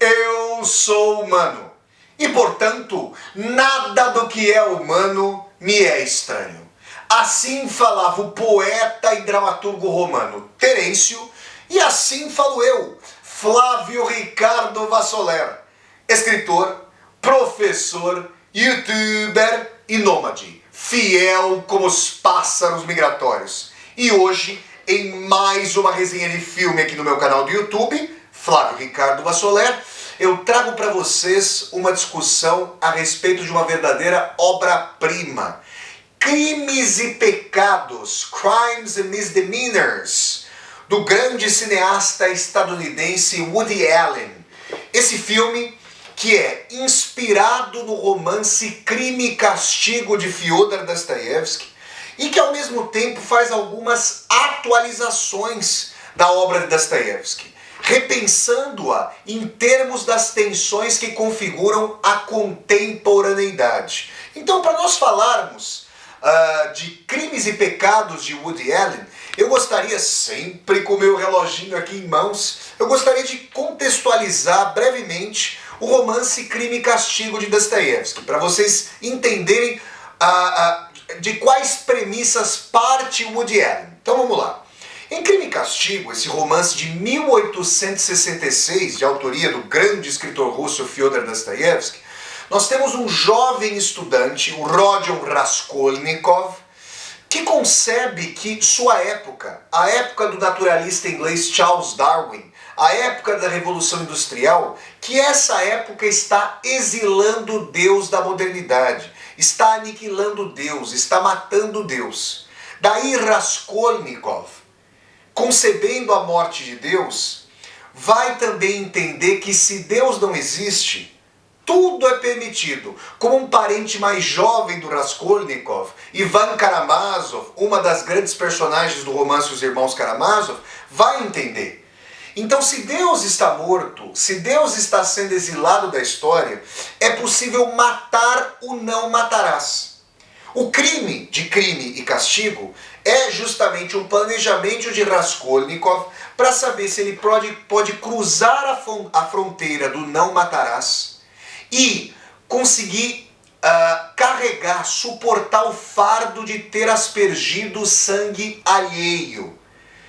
Eu sou humano e, portanto, nada do que é humano me é estranho. Assim falava o poeta e dramaturgo romano Terêncio, e assim falo eu, Flávio Ricardo Vassoler, escritor, professor, youtuber e nômade, fiel como os pássaros migratórios. E hoje, em mais uma resenha de filme aqui no meu canal do YouTube, Flávio Ricardo Vassoler, eu trago para vocês uma discussão a respeito de uma verdadeira obra-prima. Crimes e Pecados, Crimes and Misdemeanors, do grande cineasta estadunidense Woody Allen. Esse filme que é inspirado no romance Crime e Castigo de Fyodor Dostoiévski e que ao mesmo tempo faz algumas atualizações da obra de Dostoiévski, repensando-a em termos das tensões que configuram a contemporaneidade. Então, para nós falarmos de Crimes e Pecados de Woody Allen, eu gostaria, sempre com o meu reloginho aqui em mãos, eu gostaria de contextualizar brevemente o romance Crime e Castigo de Dostoiévski, para vocês entenderem de quais premissas parte Woody Allen. Então vamos lá. Em Crime e Castigo, esse romance de 1866, de autoria do grande escritor russo Fyodor Dostoiévski, nós temos um jovem estudante, o Rodion Raskolnikov, que concebe que sua época, a época do naturalista inglês Charles Darwin, a época da Revolução Industrial, que essa época está exilando Deus da modernidade, está aniquilando Deus, está matando Deus. Daí Raskolnikov, concebendo a morte de Deus, vai também entender que se Deus não existe, tudo é permitido. Como um parente mais jovem do Raskolnikov, Ivan Karamazov, uma das grandes personagens do romance Os Irmãos Karamazov, vai entender. Então, se Deus está morto, se Deus está sendo exilado da história, é possível matar o não matarás. O crime de Crime e Castigo é justamente um planejamento de Raskolnikov para saber se ele pode cruzar a fronteira do não matarás e conseguir carregar, suportar o fardo de ter aspergido sangue alheio.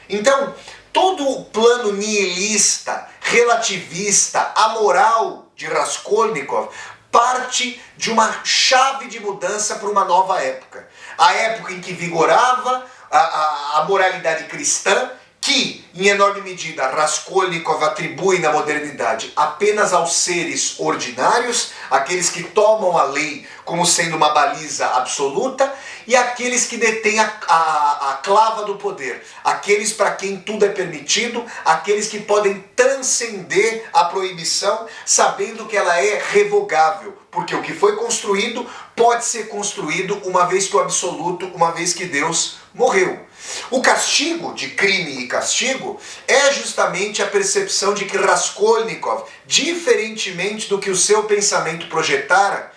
Então, todo o plano nihilista, relativista, amoral de Raskolnikov parte de uma chave de mudança para uma nova época. A época em que vigorava a moralidade cristã, que, em enorme medida, Raskolnikov atribui na modernidade apenas aos seres ordinários, aqueles que tomam a lei como sendo uma baliza absoluta, e aqueles que detêm a clava do poder, aqueles para quem tudo é permitido, aqueles que podem transcender a proibição, sabendo que ela é revogável, porque o que foi construído pode ser construído uma vez que o absoluto, uma vez que Deus morreu. O castigo de Crime e Castigo é justamente a percepção de que Raskolnikov, diferentemente do que o seu pensamento projetara,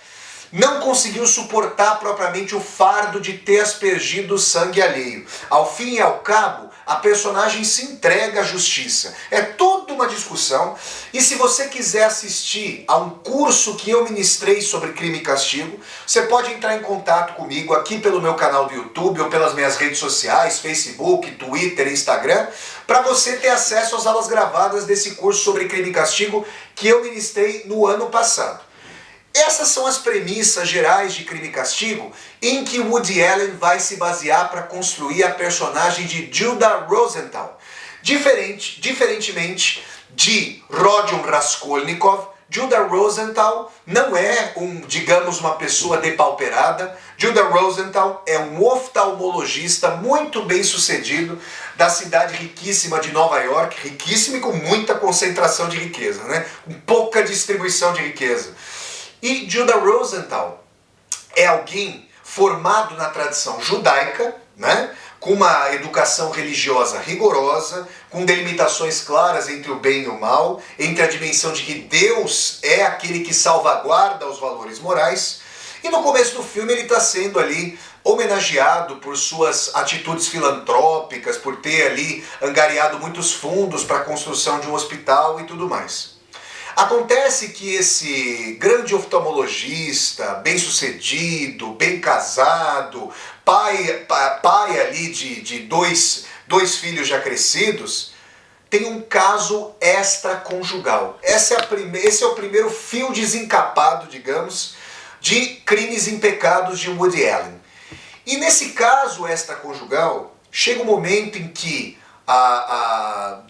não conseguiu suportar propriamente o fardo de ter aspergido sangue alheio. Ao fim e ao cabo, a personagem se entrega à justiça. É toda uma discussão, e se você quiser assistir a um curso que eu ministrei sobre Crime e Castigo, você pode entrar em contato comigo aqui pelo meu canal do YouTube ou pelas minhas redes sociais, Facebook, Twitter, Instagram, para você ter acesso às aulas gravadas desse curso sobre Crime e Castigo que eu ministrei no ano passado. Essas são as premissas gerais de Crime e Castigo em que Woody Allen vai se basear para construir a personagem de Judah Rosenthal. Diferentemente de Rodion Raskolnikov, Judah Rosenthal não é uma pessoa depauperada. Judah Rosenthal é um oftalmologista muito bem sucedido da cidade riquíssima de Nova York, riquíssima e com muita concentração de riqueza, né? Com pouca distribuição de riqueza. E Judah Rosenthal é alguém formado na tradição judaica, né? Com uma educação religiosa rigorosa, com delimitações claras entre o bem e o mal, entre a dimensão de que Deus é aquele que salvaguarda os valores morais. E no começo do filme ele está sendo ali homenageado por suas atitudes filantrópicas, por ter ali angariado muitos fundos para a construção de um hospital e tudo mais. Acontece que esse grande oftalmologista, bem-sucedido, bem casado, pai ali de dois filhos já crescidos, tem um caso extraconjugal. Esse é o primeiro fio desencapado, digamos, de crimes em pecados de Woody Allen. E nesse caso extraconjugal, chega um momento em que a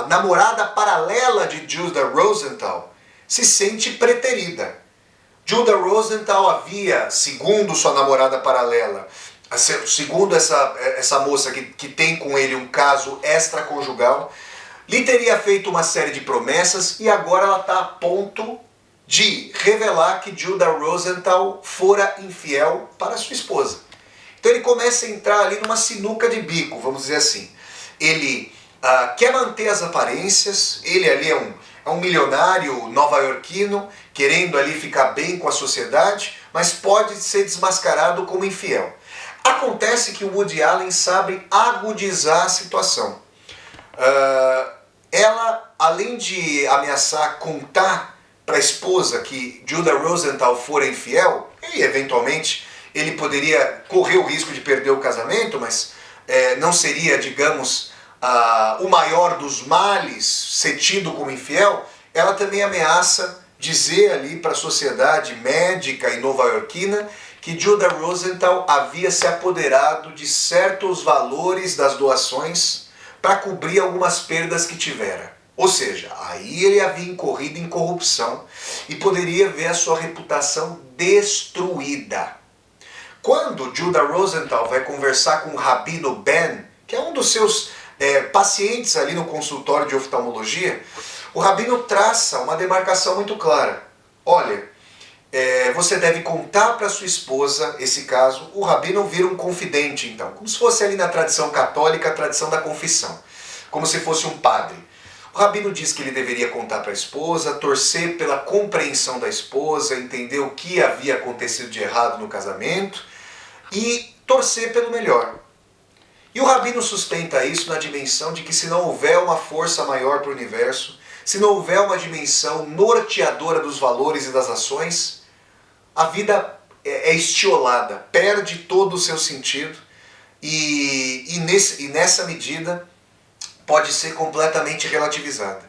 namorada paralela de Judah Rosenthal se sente preterida. Judah Rosenthal havia, segundo sua namorada paralela, segundo essa moça que tem com ele um caso extraconjugal, lhe teria feito uma série de promessas e agora ela está a ponto de revelar que Judah Rosenthal fora infiel para sua esposa. Então ele começa a entrar ali numa sinuca de bico, vamos dizer assim. Ele quer manter as aparências, ele ali é um milionário nova-iorquino, querendo ali ficar bem com a sociedade, mas pode ser desmascarado como infiel. Acontece que o Woody Allen sabe agudizar a situação. Ela, além de ameaçar contar para a esposa que Judah Rosenthal fora infiel, e eventualmente ele poderia correr o risco de perder o casamento, mas não seria, digamos, o maior dos males ser tido como infiel, ela também ameaça dizer ali para a sociedade médica e nova-iorquina que Judah Rosenthal havia se apoderado de certos valores das doações para cobrir algumas perdas que tivera. Ou seja, aí ele havia incorrido em corrupção e poderia ver a sua reputação destruída. Quando Judah Rosenthal vai conversar com o Rabino Ben, que é um dos seus pacientes ali no consultório de oftalmologia, o Rabino traça uma demarcação muito clara. Olha, você deve contar para sua esposa esse caso. O Rabino vira um confidente, então, como se fosse ali na tradição católica, a tradição da confissão, como se fosse um padre. O Rabino diz que ele deveria contar para a esposa, torcer pela compreensão da esposa, entender o que havia acontecido de errado no casamento e torcer pelo melhor. E o Rabino sustenta isso na dimensão de que se não houver uma força maior para o universo, se não houver uma dimensão norteadora dos valores e das ações, a vida é estiolada, perde todo o seu sentido e nessa medida pode ser completamente relativizada.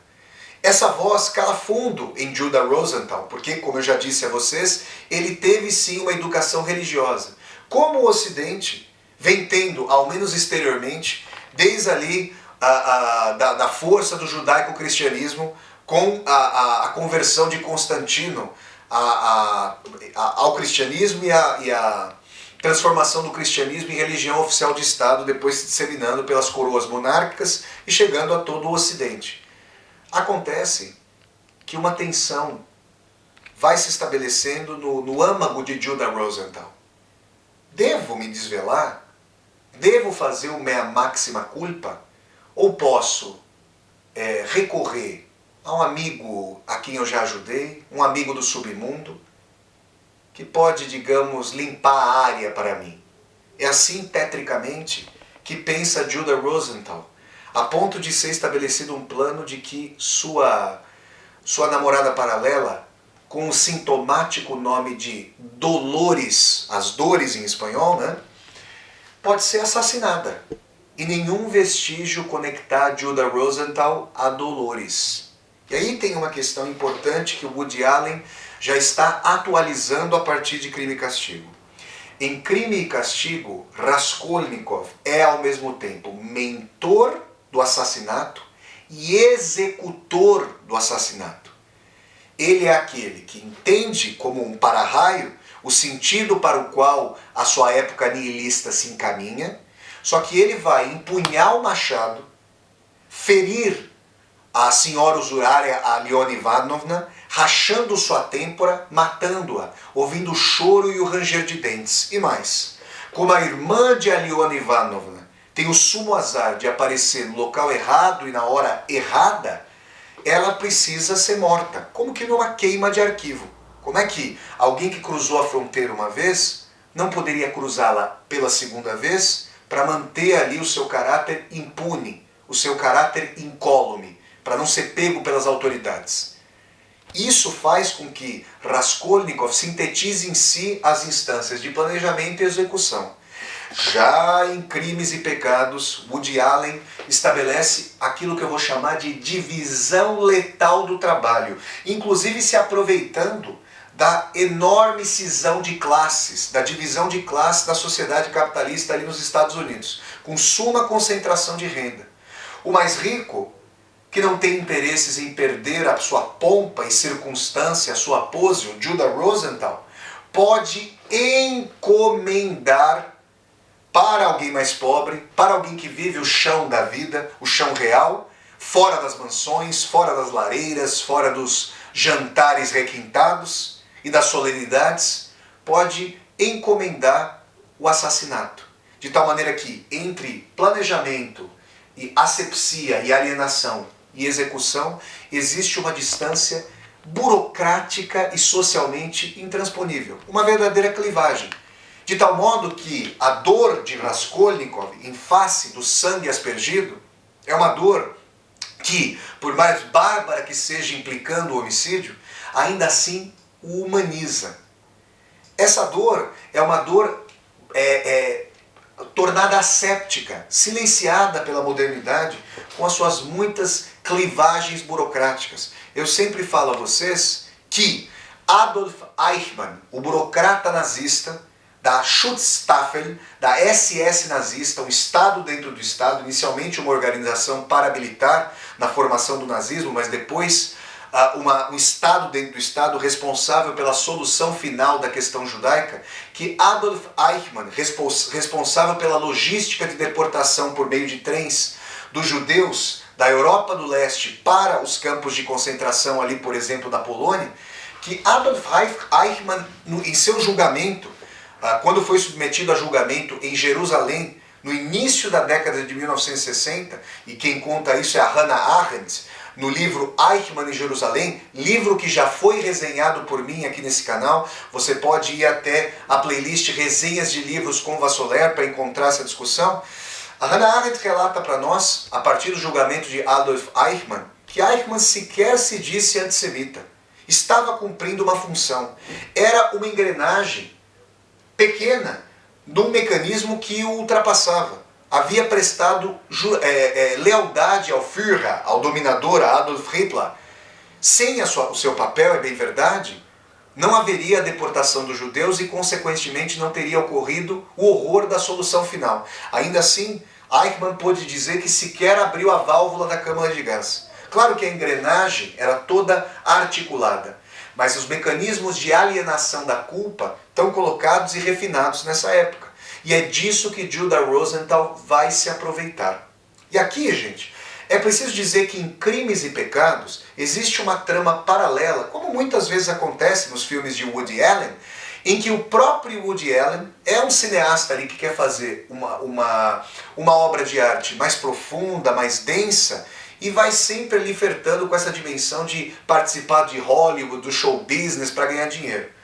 Essa voz cala fundo em Judah Rosenthal, porque, como eu já disse a vocês, ele teve sim uma educação religiosa. Como o Ocidente vem tendo, ao menos exteriormente, desde ali da força do judaico-cristianismo com a conversão de Constantino ao cristianismo e a transformação do cristianismo em religião oficial de Estado, depois se disseminando pelas coroas monárquicas e chegando a todo o Ocidente. Acontece que uma tensão vai se estabelecendo no âmago de Judah Rosenthal. Devo me desvelar? Devo fazer o mea maxima culpa? Ou posso recorrer a um amigo a quem eu já ajudei, um amigo do submundo, que pode, digamos, limpar a área para mim? É assim, tetricamente, que pensa Judah Rosenthal, a ponto de ser estabelecido um plano de que sua namorada paralela, com o sintomático nome de Dolores, as dores em espanhol, né, pode ser assassinada. E nenhum vestígio conectar Judah Rosenthal a Dolores. E aí tem uma questão importante que o Woody Allen já está atualizando a partir de Crime e Castigo. Em Crime e Castigo, Raskolnikov é ao mesmo tempo mentor do assassinato e executor do assassinato. Ele é aquele que entende como um para-raio o sentido para o qual a sua época nihilista se encaminha, só que ele vai empunhar o machado, ferir a senhora usurária, a Leona Ivanovna, rachando sua têmpora, matando-a, ouvindo o choro e o ranger de dentes. E mais, como a irmã de Leona Ivanovna tem o sumo azar de aparecer no local errado e na hora errada, ela precisa ser morta, como que numa queima de arquivo. Como é que alguém que cruzou a fronteira uma vez não poderia cruzá-la pela segunda vez para manter ali o seu caráter impune, o seu caráter incólume, para não ser pego pelas autoridades. Isso faz com que Raskolnikov sintetize em si as instâncias de planejamento e execução. Já em Crimes e Pecados, Woody Allen estabelece aquilo que eu vou chamar de divisão letal do trabalho, inclusive se aproveitando da enorme cisão de classes, da divisão de classes da sociedade capitalista ali nos Estados Unidos, com suma concentração de renda. O mais rico, que não tem interesses em perder a sua pompa e circunstância, a sua pose, o Judah Rosenthal, pode encomendar para alguém mais pobre, para alguém que vive o chão da vida, o chão real, fora das mansões, fora das lareiras, fora dos jantares requintados e das solenidades, pode encomendar o assassinato. De tal maneira que entre planejamento e asepsia e alienação e execução existe uma distância burocrática e socialmente intransponível, uma verdadeira clivagem. De tal modo que a dor de Raskolnikov em face do sangue aspergido é uma dor que, por mais bárbara que seja implicando o homicídio, ainda assim o humaniza. Essa dor é uma dor tornada asséptica, silenciada pela modernidade com as suas muitas clivagens burocráticas. Eu sempre falo a vocês que Adolf Eichmann, o burocrata nazista, da Schutzstaffel, da SS nazista, um Estado dentro do Estado, inicialmente uma organização paramilitar na formação do nazismo, mas depois um Estado dentro do Estado responsável pela solução final da questão judaica, que Adolf Eichmann, responsável pela logística de deportação por meio de trens dos judeus da Europa do Leste para os campos de concentração ali, por exemplo, da Polônia, que Adolf Eichmann, em seu julgamento, quando foi submetido a julgamento em Jerusalém, no início da década de 1960, e quem conta isso é a Hannah Arendt, no livro Eichmann em Jerusalém, livro que já foi resenhado por mim aqui nesse canal. Você pode ir até a playlist Resenhas de Livros com Vassoler para encontrar essa discussão. A Hannah Arendt relata para nós, a partir do julgamento de Adolf Eichmann, que Eichmann sequer se disse antissemita. Estava cumprindo uma função. Era uma engrenagem pequena de um mecanismo que o ultrapassava. Havia prestado lealdade ao Führer, ao dominador, a Adolf Hitler. Sem o seu papel, é bem verdade, não haveria a deportação dos judeus e, consequentemente, não teria ocorrido o horror da solução final. Ainda assim, Eichmann pôde dizer que sequer abriu a válvula da câmara de gás. Claro que a engrenagem era toda articulada, mas os mecanismos de alienação da culpa estão colocados e refinados nessa época. E é disso que Judah Rosenthal vai se aproveitar. E aqui, gente, é preciso dizer que em Crimes e Pecados existe uma trama paralela, como muitas vezes acontece nos filmes de Woody Allen, em que o próprio Woody Allen é um cineasta ali que quer fazer uma obra de arte mais profunda, mais densa, e vai sempre ali flertando com essa dimensão de participar de Hollywood, do show business para ganhar dinheiro.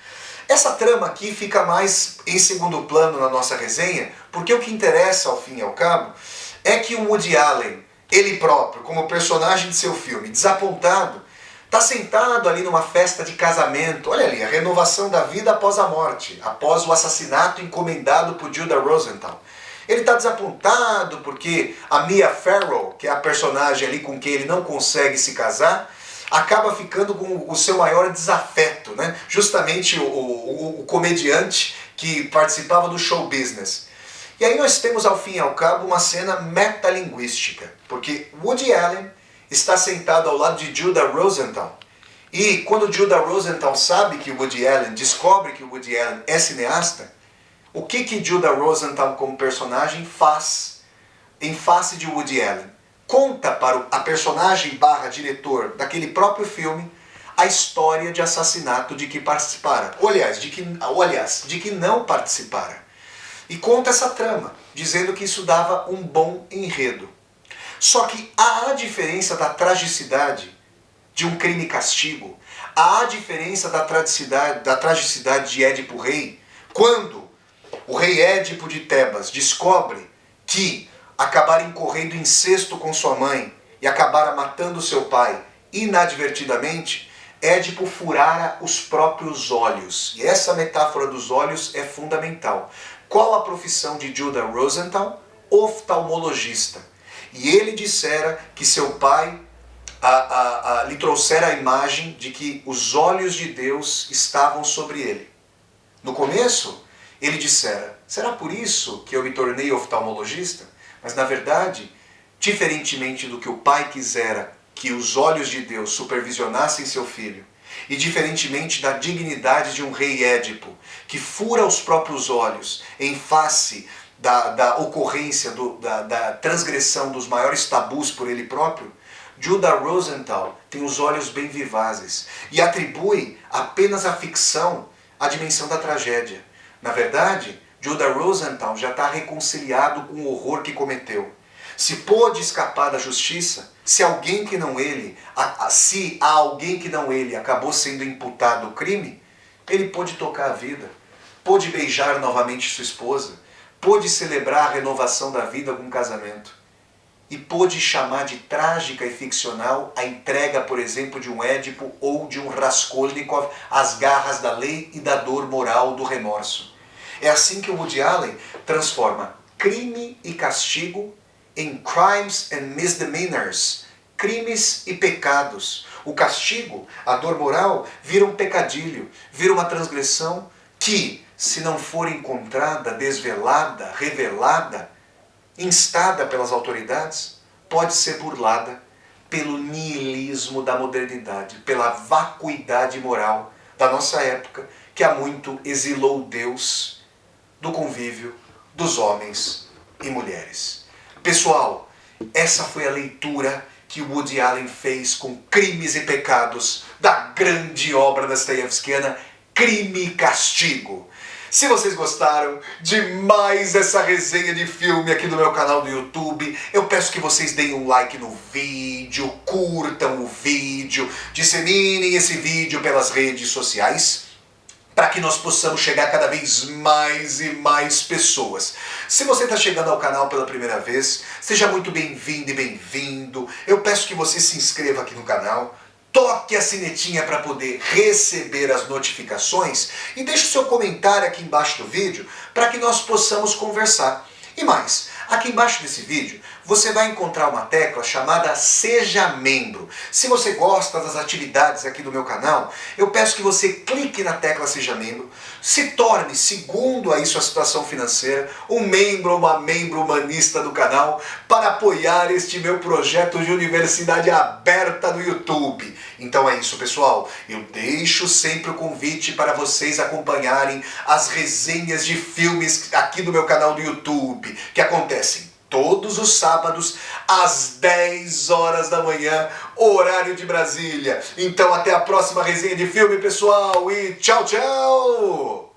Essa trama aqui fica mais em segundo plano na nossa resenha, porque o que interessa ao fim e ao cabo é que o Woody Allen, ele próprio, como personagem de seu filme, desapontado, está sentado ali numa festa de casamento. Olha ali, a renovação da vida após a morte, após o assassinato encomendado por Judah Rosenthal. Ele está desapontado porque a Mia Farrow, que é a personagem ali com quem ele não consegue se casar, acaba ficando com o seu maior desafeto, né? Justamente o comediante que participava do show business. E aí nós temos ao fim e ao cabo uma cena metalinguística, porque Woody Allen está sentado ao lado de Judah Rosenthal. E quando Judah Rosenthal sabe que Woody Allen, descobre que Woody Allen é cineasta, o que Judah Rosenthal como personagem faz em face de Woody Allen? Conta para a personagem / diretor daquele próprio filme a história de assassinato de que participara. Aliás, de que não participara. E conta essa trama, dizendo que isso dava um bom enredo. Só que há a diferença da tragicidade de Um Crime e Castigo, há a diferença da tragicidade de Édipo Rei, quando o rei Édipo de Tebas descobre que acabar incorrendo incesto com sua mãe e acabara matando seu pai inadvertidamente, Édipo furara os próprios olhos. E essa metáfora dos olhos é fundamental. Qual a profissão de Judah Rosenthal? Oftalmologista. E ele dissera que seu pai lhe trouxera a imagem de que os olhos de Deus estavam sobre ele. No começo, ele dissera, será por isso que eu me tornei oftalmologista? Mas na verdade, diferentemente do que o pai quisera que os olhos de Deus supervisionassem seu filho, e diferentemente da dignidade de um rei Édipo, que fura os próprios olhos em face da ocorrência, da transgressão dos maiores tabus por ele próprio, Judah Rosenthal tem os olhos bem vivazes e atribui apenas à ficção a dimensão da tragédia. Na verdade, Judah Rosenthal já está reconciliado com o horror que cometeu. Se pôde escapar da justiça, se há alguém que não ele acabou sendo imputado o crime, ele pôde tocar a vida, pôde beijar novamente sua esposa, pôde celebrar a renovação da vida com um casamento. E pôde chamar de trágica e ficcional a entrega, por exemplo, de um Édipo ou de um Raskolnikov às garras da lei e da dor moral do remorso. É assim que o Woody Allen transforma crime e castigo em crimes and misdemeanors, crimes e pecados. O castigo, a dor moral, vira um pecadilho, vira uma transgressão que, se não for encontrada, desvelada, revelada, instada pelas autoridades, pode ser burlada pelo niilismo da modernidade, pela vacuidade moral da nossa época, que há muito exilou Deus do convívio dos homens e mulheres. Pessoal, essa foi a leitura que Woody Allen fez com Crimes e Pecados da grande obra dostoiévskiana, Crime e Castigo. Se vocês gostaram demais dessa resenha de filme aqui do meu canal do YouTube, eu peço que vocês deem um like no vídeo, curtam o vídeo, disseminem esse vídeo pelas redes sociais, para que nós possamos chegar cada vez mais e mais pessoas. Se você está chegando ao canal pela primeira vez, seja muito bem-vindo e bem-vindo. Eu peço que você se inscreva aqui no canal, toque a sinetinha para poder receber as notificações e deixe o seu comentário aqui embaixo do vídeo para que nós possamos conversar. E mais, aqui embaixo desse vídeo você vai encontrar uma tecla chamada Seja Membro. Se você gosta das atividades aqui do meu canal, eu peço que você clique na tecla Seja Membro, se torne, segundo aí sua situação financeira, um membro ou uma membro humanista do canal para apoiar este meu projeto de universidade aberta no YouTube. Então é isso, pessoal. Eu deixo sempre o convite para vocês acompanharem as resenhas de filmes aqui do meu canal do YouTube, que acontecem todos os sábados, às 10 horas da manhã, horário de Brasília. Então até a próxima resenha de filme, pessoal, e tchau, tchau!